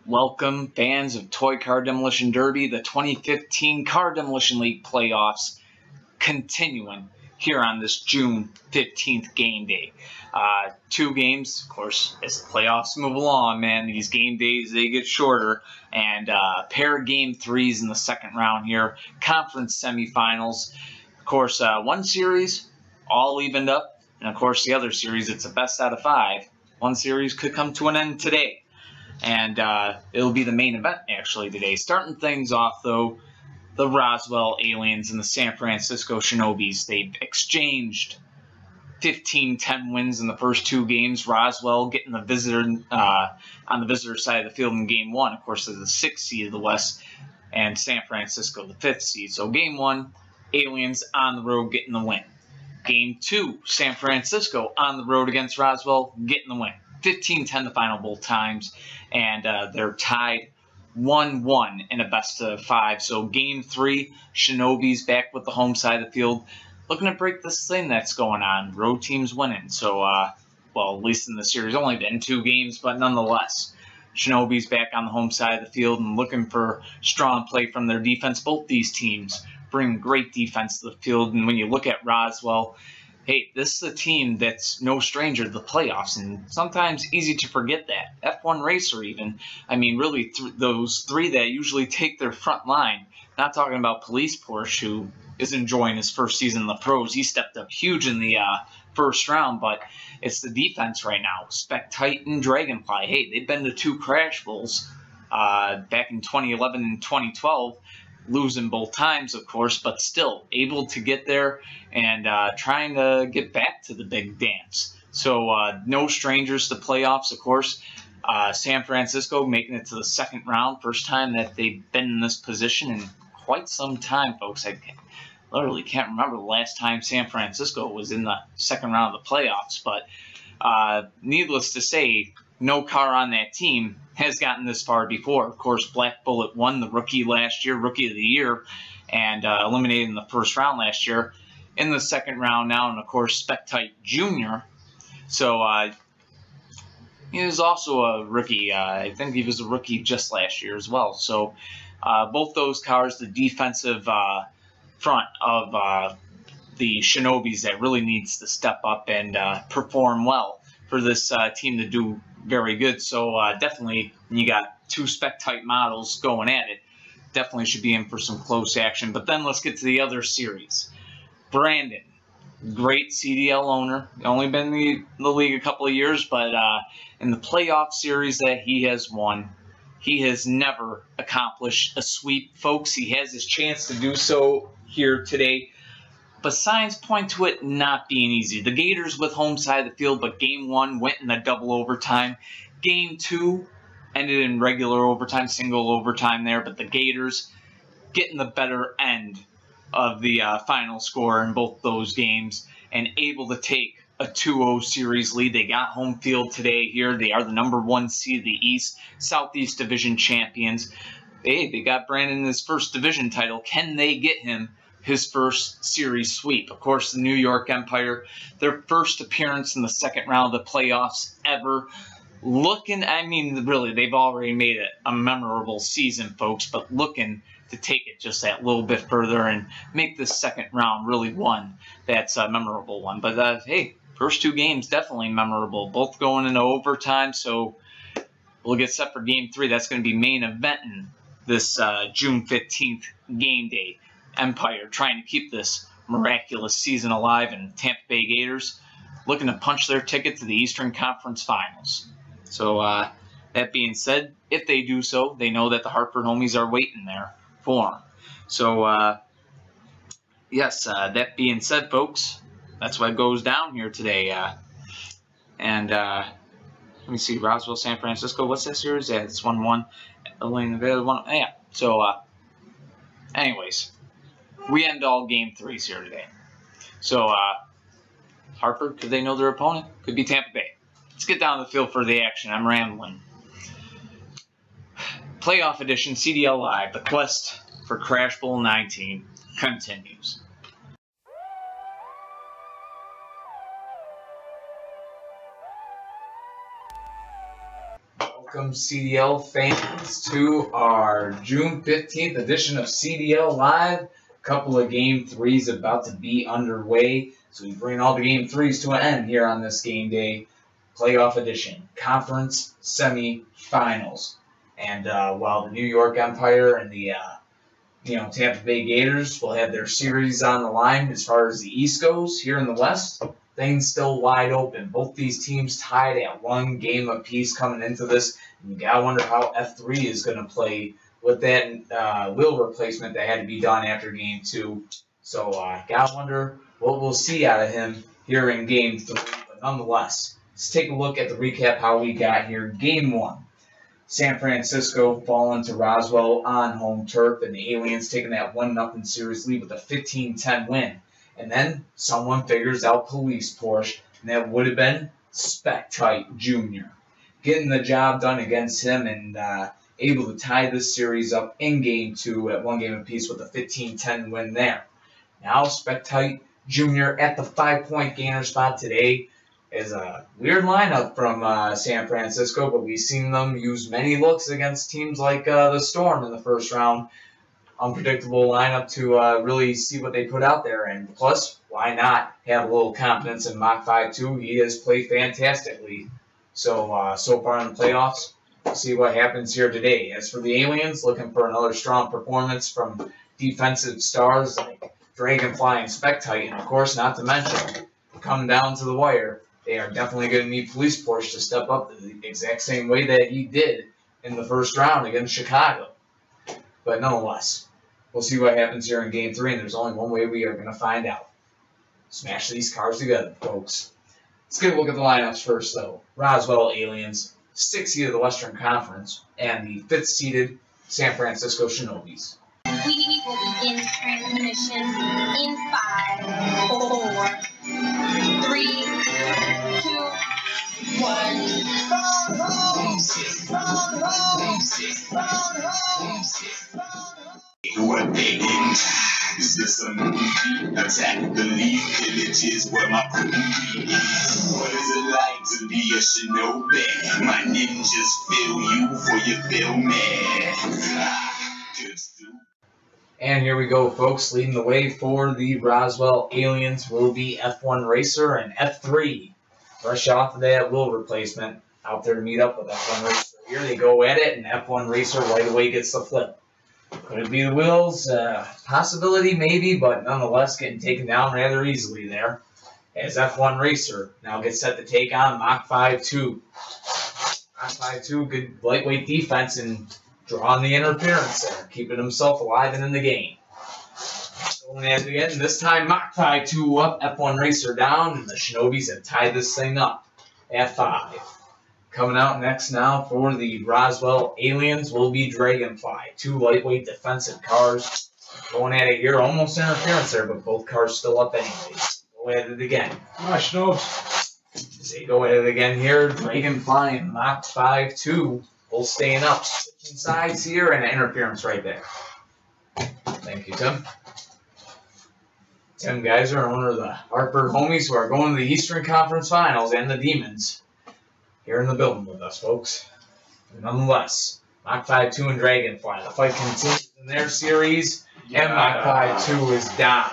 Welcome, fans of Toy Car Demolition Derby, the 2015 Car Demolition League playoffs continuing here on this June 15th game day. Two games, of course, as the playoffs move along, man, these game days, they get shorter. And a pair of game threes in the second round here, conference semifinals. Of course, one series all evened up, and of course the other series, it's a best out of five. One series could come to an end today. And it'll be the main event, actually, today. Starting things off, though, the Roswell Aliens and the San Francisco Shinobis. They've exchanged 15-10 wins in the first two games. Roswell getting the visitor on the visitor side of the field in Game 1. Of course, they're the 6th seed of the West, and San Francisco the 5th seed. So Game 1, Aliens on the road getting the win. Game 2, San Francisco on the road against Roswell getting the win. 15-10 the final both times, and they're tied 1-1 in a best of five. So Game 3, Shinobis back with the home side of the field, looking to break this thing that's going on. Road teams winning. So, well, at least in the series, only been 2 games, but nonetheless, Shinobis back on the home side of the field and looking for strong play from their defense. Both these teams bring great defense to the field, and when you look at Roswell, hey, this is a team that's no stranger to the playoffs, and sometimes easy to forget that. F1 racer even. I mean, really, those three that usually take their front line. Not talking about Police Porsche, who is enjoying his first season in the pros. He stepped up huge in the first round, but it's the defense right now. Spec Titan, Dragonfly. Hey, they've been to 2 Crash Bowls back in 2011 and 2012. Losing both times, of course, but still able to get there and trying to get back to the big dance. So no strangers to playoffs, of course. San Francisco making it to the second round. First time that they've been in this position in quite some time, folks. I literally can't remember the last time San Francisco was in the second round of the playoffs. But needless to say, no car on that team has gotten this far before. Of course, Black Bullet won the rookie last year, Rookie of the Year, and eliminated in the first round last year. In the second round now, and of course, Spectite Jr. So he was also a rookie. I think he was a rookie just last year as well. So both those cars, the defensive front of the Shinobis that really needs to step up and perform well for this team to do very good. So definitely, when you got 2 spec-type models going at it, definitely should be in for some close action. But then let's get to the other series. Brandon, great CDL owner. Only been in the league a couple of years, but in the playoff series that he has won, he has never accomplished a sweep. Folks, he has his chance to do so here today, but signs point to it not being easy. The Gators with home side of the field, but Game 1 went in a double overtime. Game 2 ended in regular overtime, single overtime there, but the Gators getting the better end of the final score in both those games and able to take a 2-0 series lead. They got home field today here. They are the #1 seed of the East, Southeast Division champions. Hey, they got Brandon in his first division title. Can they get him his first series sweep? Of course, the New York Empire, their first appearance in the second round of the playoffs ever. Looking, I mean, really, they've already made it a memorable season, folks, but looking to take it just that little bit further and make this second round really one that's a memorable one. But, hey, first 2 games definitely memorable, both going into overtime, so we'll get set for Game 3. That's going to be main eventing this June 15th game day. Empire trying to keep this miraculous season alive, and Tampa Bay Gators looking to punch their ticket to the Eastern Conference Finals. So that being said, if they do so, they know that the Hartford Homies are waiting there for them. So yes, that being said, folks, that's what goes down here today. And let me see, Roswell, San Francisco, what's that series? Yeah, it's 1-1. Yeah, so anyways, we end all Game 3s here today. So, Hartford, could they know their opponent? Could be Tampa Bay. Let's get down to the field for the action. I'm rambling. Playoff edition, CDL Live. The quest for Crash Bowl 19 continues. Welcome, CDL fans, to our June 15th edition of CDL Live. A couple of Game 3s about to be underway, so we bring all the Game 3s to an end here on this game day playoff edition, conference semifinals. And while the New York Empire and the Tampa Bay Gators will have their series on the line as far as the East goes, here in the West, things still wide open. Both these teams tied at 1 game apiece coming into this. And you gotta wonder how F3 is going to play with that wheel replacement that had to be done after Game 2. So gotta wonder what we'll see out of him here in Game 3. But nonetheless, let's take a look at the recap how we got here. Game 1. San Francisco falling to Roswell on home turf, and the Aliens taking that 1-0 series lead with a 15-10 win. And then someone figures out police Porsche, and that would have been Spectite Jr. Getting the job done against him and able to tie this series up in Game 2 at 1 game apiece with a 15-10 win there. Now Spectite Jr. at the 5-point gainer spot today is a weird lineup from San Francisco, but we've seen them use many looks against teams like the Storm in the first round. Unpredictable lineup to really see what they put out there. And plus, why not have a little confidence in Mach 5-2? He has played fantastically so far in the playoffs. We'll see what happens here today. As for the Aliens, looking for another strong performance from defensive stars like Dragonfly and Spectite. And, of course, not to mention, come down to the wire, they are definitely going to need Police Porsche to step up the exact same way that he did in the first round against Chicago. But nonetheless, we'll see what happens here in Game 3, and there's only one way we are going to find out. Smash these cars together, folks. Let's get a look at the lineups first, though. Roswell Aliens, 6th seed of the Western Conference, and the 5th seeded San Francisco Shinobis. We will begin transmission in 5, 4, 3, 2, 1. What they didn't. Is this a movie? Attack the lead villages where my crew be. What is it like to be a shinobi? My ninjas feel you for you feel me. Good soup. And here we go, folks. Leading the way for the Roswell Aliens will be F1 Racer and F3. Fresh off of that wheel replacement, out there to meet up with F1 Racer. Here they go at it, and F1 Racer right away gets the flip. Could it be the wheels? Possibility, maybe, but nonetheless getting taken down rather easily there. As F1 Racer now gets set to take on Mach 5-2. Mach 5-2, good lightweight defense and drawing the interference there, keeping himself alive and in the game. Going at it again, this time Mach 5-2 up, F1 Racer down, and the Shinobis have tied this thing up at 5. Coming out next now for the Roswell Aliens will be Dragonfly. 2 lightweight defensive cars going at it here. Almost interference there, but both cars still up anyways. Go at it again. Gosh, no. As they go at it again here, Dragonfly and Mach 5-2 both staying up. Switching sides here and interference right there. Thank you, Tim. Tim Geiser, owner of the Hartford Homies, who are going to the Eastern Conference Finals, and the Demons. Here in the building with us, folks. And nonetheless, Mach 5-2 and Dragonfly. The fight continues in their series, and Mach 5-2 is down.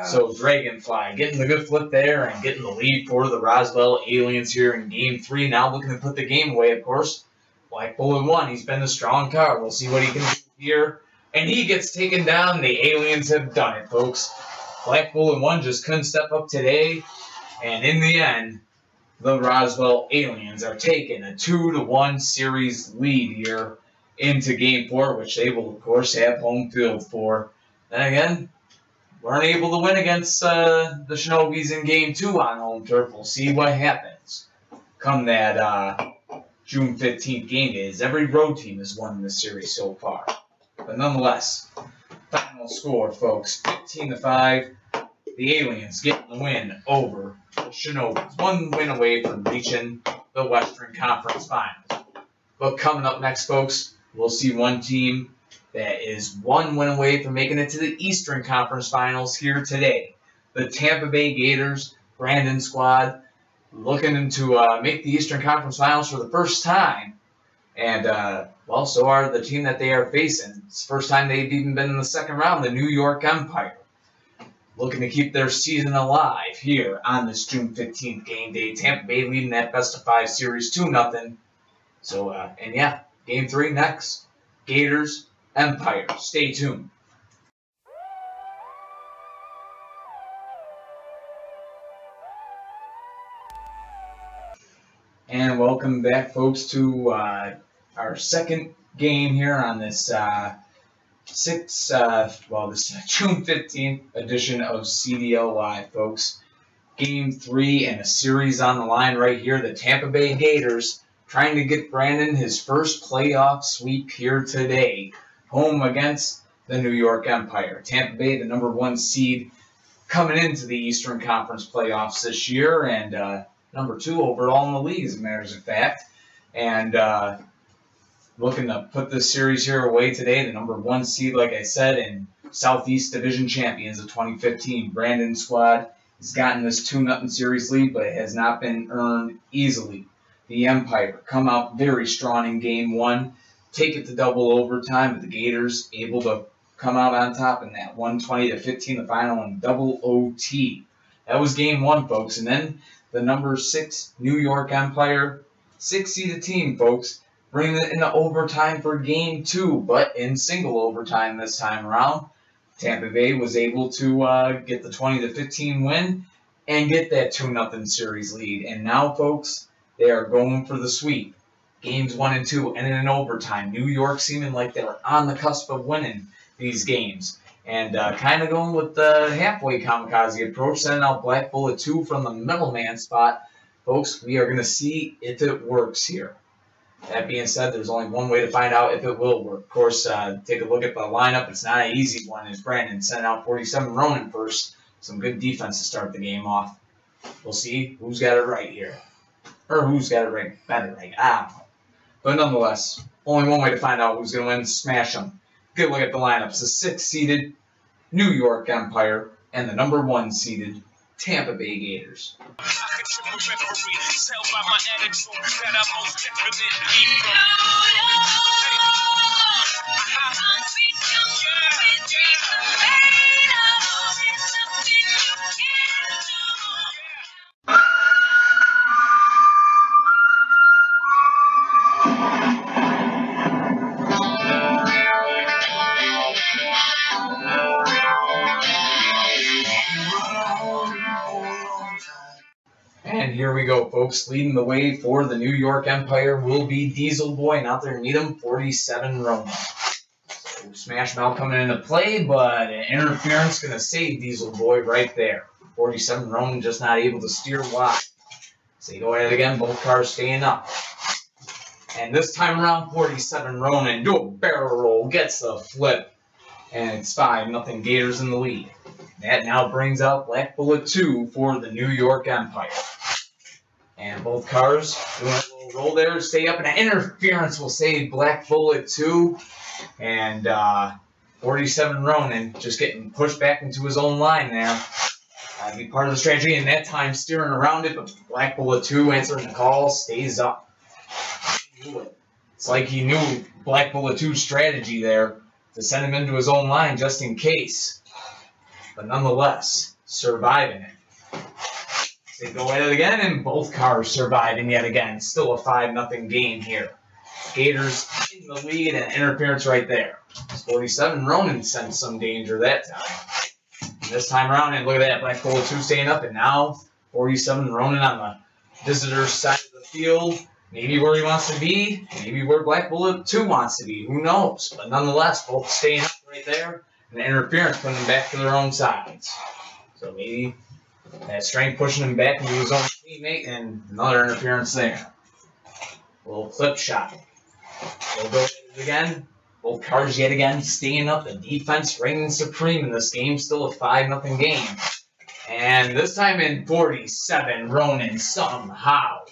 So Dragonfly getting the good flip there and getting the lead for the Roswell Aliens here in Game 3. Now looking to put the game away, of course. Black Bullet 1, he's been the strong car. We'll see what he can do here. And he gets taken down. The Aliens have done it, folks. Black Bullet 1 just couldn't step up today. And in the end, the Roswell Aliens are taking a 2-1 series lead here into Game 4, which they will, of course, have home field for. Then again, weren't able to win against the Shinobis in Game 2 on home turf. We'll see what happens come that June 15th game day, as every road team has won this series so far. But nonetheless, final score, folks, 15-5. The Aliens getting the win over the Shinobis. 1 win away from reaching the Western Conference Finals. But coming up next, folks, we'll see one team that is 1 win away from making it to the Eastern Conference Finals here today. The Tampa Bay Gators, Brandon squad, looking to make the Eastern Conference Finals for the first time And, well, so are the team that they are facing. It's the first time they've even been in the second round, the New York Empire. Looking to keep their season alive here on this June 15th game day. Tampa Bay leading that best-of-5 series 2-0. So, and yeah, Game 3 next. Gators, Empire. Stay tuned. And welcome back, folks, to our second game here on this this June 15th edition of CDL Live, folks. Game 3 and a series on the line right here. The Tampa Bay Gators trying to get Brandon his first playoff sweep here today, home against the New York Empire. Tampa Bay, the #1 seed, coming into the Eastern Conference playoffs this year, and #2 overall in the league, as a matter of fact. And looking to put this series here away today, the #1 seed, like I said, and Southeast Division champions of 2015. Brandon's squad has gotten this 2-0 series lead, but it has not been earned easily. The Empire come out very strong in Game 1, take it to double overtime, but the Gators able to come out on top in that 120-15, the final in double OT. That was Game 1, folks. And then the #6 New York Empire, 6-seeded team, folks, bringing it into overtime for Game 2, but in single overtime this time around. Tampa Bay was able to get the 20-15 win and get that 2-0 series lead. And now, folks, they are going for the sweep. Games 1 and 2 ended in overtime. New York seeming like they were on the cusp of winning these games. And kind of going with the halfway kamikaze approach, sending out Black Bullet 2 from the middleman spot. Folks, we are going to see if it works here. That being said, there's only one way to find out if it will work. Of course, take a look at the lineup. It's not an easy one. It's Brandon sending out 47 Ronan first. Some good defense to start the game off. We'll see who's got it right here. Or who's got it right better right. I don't know. But nonetheless, only one way to find out who's going to win. Smash them. Good look at the lineups. The 6-seeded New York Empire and the #1 seeded Tampa Bay Gators. And here we go, folks. Leading the way for the New York Empire will be Diesel Boy, not there to meet him, 47 Roman. So Smash Mouth coming into play, but an interference going to save Diesel Boy right there. 47 Roman just not able to steer wide. So you go ahead again, both cars staying up. And this time around, 47 Ronan, do a barrel roll, gets the flip. And it's 5-0 Gators in the lead. That now brings out Black Bullet 2 for the New York Empire. And both cars doing a little roll there to stay up. And an interference will save Black Bullet 2. And 47 Ronan just getting pushed back into his own line there. That'd be part of the strategy. And that time steering around it. But Black Bullet 2 answering the call, stays up. It's like he knew Black Bullet 2's strategy there to send him into his own line just in case. But nonetheless, surviving it. They go at it again, and both cars surviving yet again. Still a 5-0 game here. Gators in the lead, and interference right there. 47 Ronan sent some danger that time. And this time around, and look at that, Black Bullet 2 staying up, and now 47 Ronan on the visitor's side of the field. Maybe where he wants to be, maybe where Black Bullet 2 wants to be. Who knows? But nonetheless, both staying up right there, and interference putting them back to their own sides. So maybe that strength pushing him back into his own teammate, and another interference there. A little clip shot. They'll go again. Both cars yet again staying up. The defense reigning supreme in this game. Still a 5-0 game. And this time in 47, Ronan somehow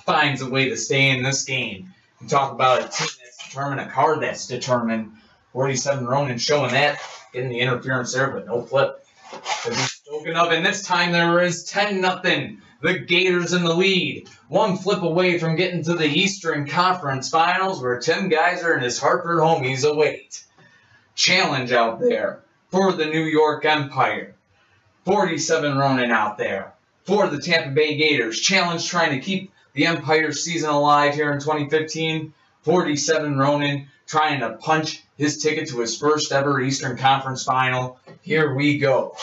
finds a way to stay in this game. You talk about a team that's determined, a car that's determined. 47 Ronan showing that, getting the interference there, but no flip to be spoken of. And this time there is 10-0 The Gators in the lead, one flip away from getting to the Eastern Conference Finals where Tim Geiser and his Hartford Homies await. Challenge out there for the New York Empire. 47 Ronin out there for the Tampa Bay Gators. Challenge trying to keep the Empire season alive here in 2015. 47 Ronin trying to punch his ticket to his first ever Eastern Conference Final. Here we go.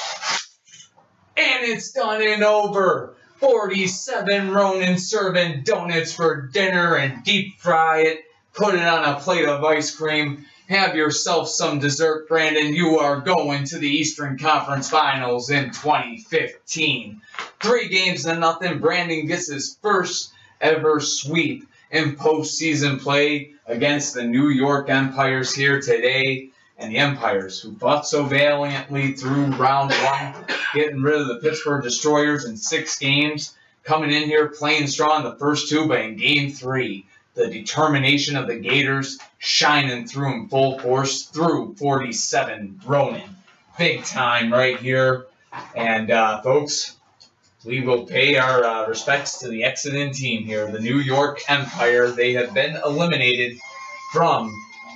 And it's done and over. 47 Ronin serving donuts for dinner and deep fry it. Put it on a plate of ice cream. Have yourself some dessert, Brandon. You are going to the Eastern Conference Finals in 2015. 3-0. Brandon gets his first ever sweep in postseason play against the New York Empires here today. And the Empires, who fought so valiantly through round one, getting rid of the Pittsburgh Destroyers in 6 games, coming in here playing strong the first 2, but in game 3, the determination of the Gators shining through in full force through 47 Ronin. Big time right here. And, folks, we will pay our respects to the exiting team here, the New York Empire. They have been eliminated from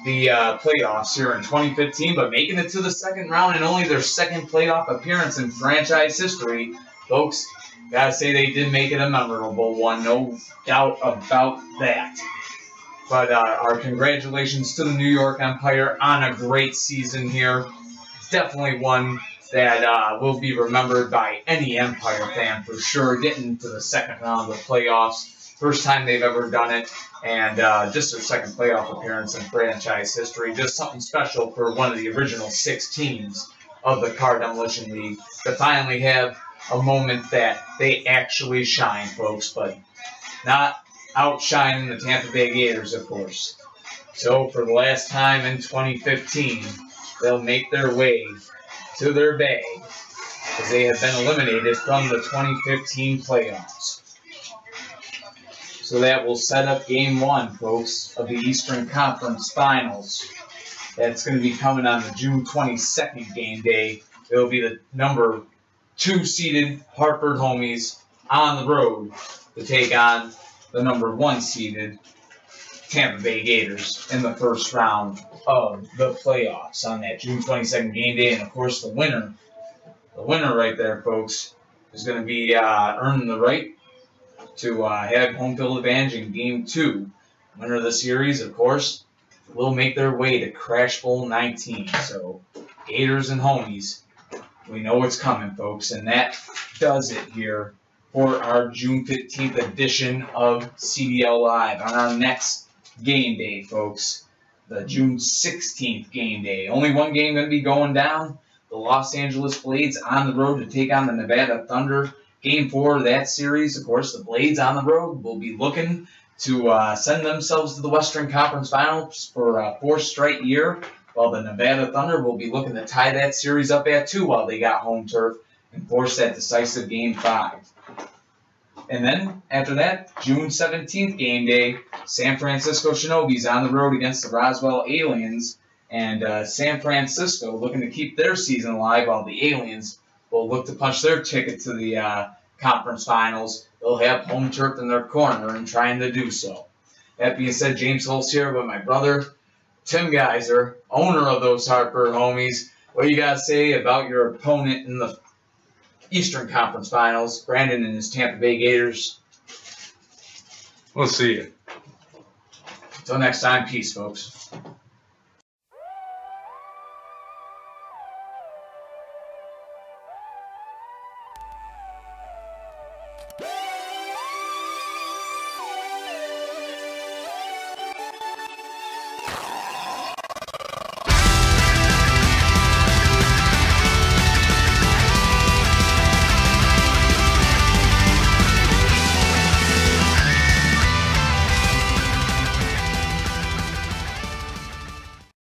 the playoffs here in 2015, but making it to the second round and only their second playoff appearance in franchise history. Folks, gotta say they did make it a memorable one, no doubt about that. But our congratulations to the New York Empire on a great season here. Definitely one that will be remembered by any Empire fan for sure, getting to the second round of the playoffs. First time they've ever done it, and just their second playoff appearance in franchise history. Just something special for one of the original 6 teams of the Car Demolition League to finally have a moment that they actually shine, folks, but not outshining the Tampa Bay Gators, of course. So for the last time in 2015, they'll make their way to their bag as they have been eliminated from the 2015 playoffs. So that will set up game 1, folks, of the Eastern Conference Finals. That's going to be coming on the June 22nd game day. It will be the number 2 seeded Hartford Homies on the road to take on the number 1 seeded Tampa Bay Gators in the first round of the playoffs on that June 22nd game day. And, of course, the winner right there, folks, is going to be earning the right to have home field advantage in Game 2. Winner of the series, of course, will make their way to Crash Bowl 19. So, Gators and Homies, we know what's coming, folks. And that does it here for our June 15th edition of CDL Live. On our next game day, folks, the June 16th game day. Only one game going to be going down. The Los Angeles Blades on the road to take on the Nevada Thunder. Game 4 of that series, of course, the Blades on the road will be looking to send themselves to the Western Conference Finals for a 4th straight year, while the Nevada Thunder will be looking to tie that series up at 2 while they got home turf and force that decisive Game 5. And then, after that, June 17th game day, San Francisco Shinobis on the road against the Roswell Aliens, and San Francisco looking to keep their season alive while the Aliens will look to punch their ticket to the conference finals. They'll have home turf in their corner and trying to do so. That being said, James Holtz here with my brother, Tim Geiser, owner of those Hartford Homies. What do you got to say about your opponent in the Eastern Conference Finals, Brandon and his Tampa Bay Gators? We'll see you. Until next time, peace, folks.